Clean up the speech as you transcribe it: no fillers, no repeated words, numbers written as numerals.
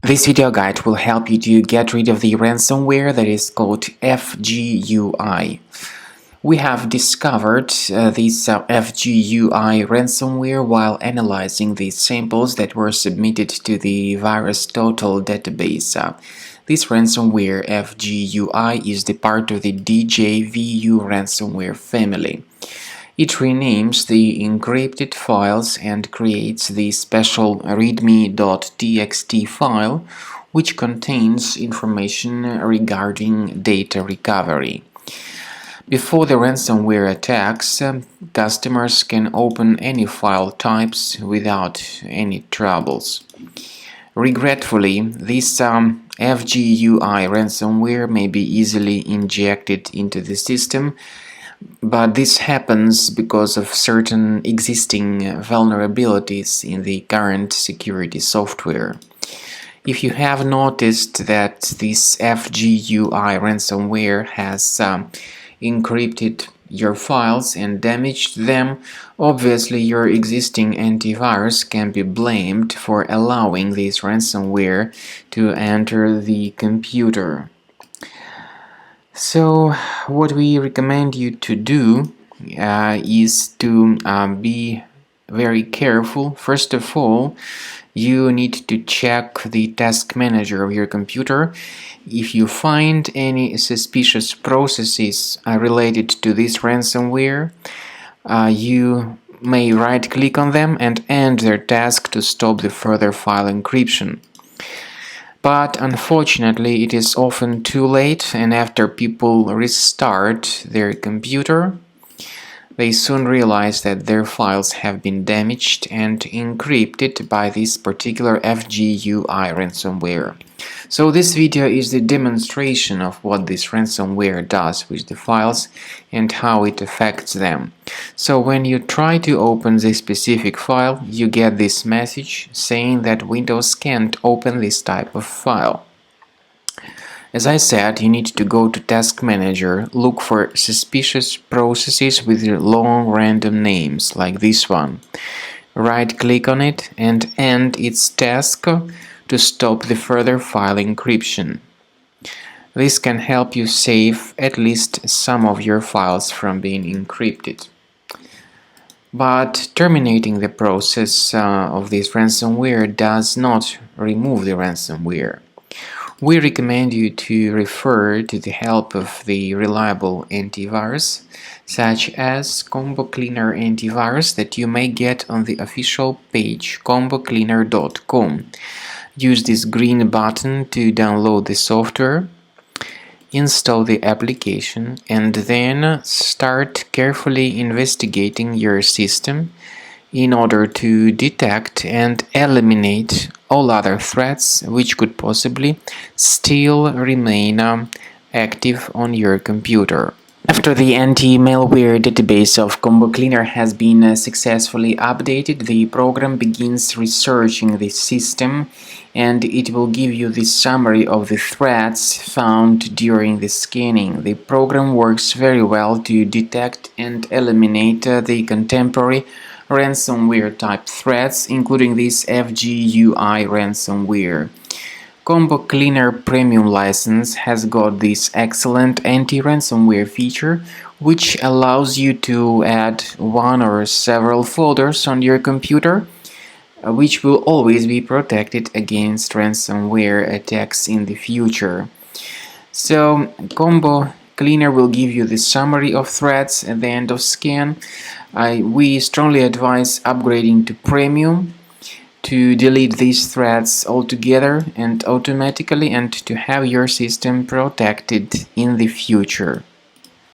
This video guide will help you to get rid of the ransomware that is called Fgui. We have discovered this Fgui ransomware while analyzing the samples that were submitted to the VirusTotal database. This ransomware Fgui is the part of the Djvu ransomware family. It renames the encrypted files and creates the special readme.txt file, which contains information regarding data recovery. Before the ransomware attacks, customers can open any file types without any troubles. Regretfully, this Fgui ransomware may be easily injected into the system, but this happens because of certain existing vulnerabilities in the current security software. If you have noticed that this Fgui ransomware has encrypted your files and damaged them, obviously your existing antivirus can be blamed for allowing this ransomware to enter the computer. So what we recommend you to do is to be very careful. First of all, you need to check the task manager of your computer. If you find any suspicious processes related to this ransomware, you may right-click on them and end their task to stop the further file encryption. But unfortunately, it is often too late, and after people restart their computer, they soon realize that their files have been damaged and encrypted by this particular Fgui ransomware. So this video is the demonstration of what this ransomware does with the files and how it affects them. So when you try to open this specific file, you get this message saying that Windows can't open this type of file. As I said, you need to go to Task Manager, look for suspicious processes with long random names, like this one. Right-click on it and end its task to stop the further file encryption. This can help you save at least some of your files from being encrypted. But terminating the process of this ransomware does not remove the ransomware. We recommend you to refer to the help of the reliable antivirus, such as Combo Cleaner antivirus that you may get on the official page combocleaner.com. Use this green button to download the software, install the application, and then start carefully investigating your system in order to detect and eliminate all other threats which could possibly still remain active on your computer. After the anti-malware database of Combo Cleaner has been successfully updated, the program begins researching the system, and it will give you the summary of the threats found during the scanning. The program works very well to detect and eliminate the contemporary ransomware type threats, including this Fgui ransomware. Combo Cleaner Premium license has got this excellent anti-ransomware feature, which allows you to add one or several folders on your computer, which will always be protected against ransomware attacks in the future. So Combo Cleaner will give you the summary of threats at the end of scan. We strongly advise upgrading to Premium to delete these threats altogether and automatically, and to have your system protected in the future.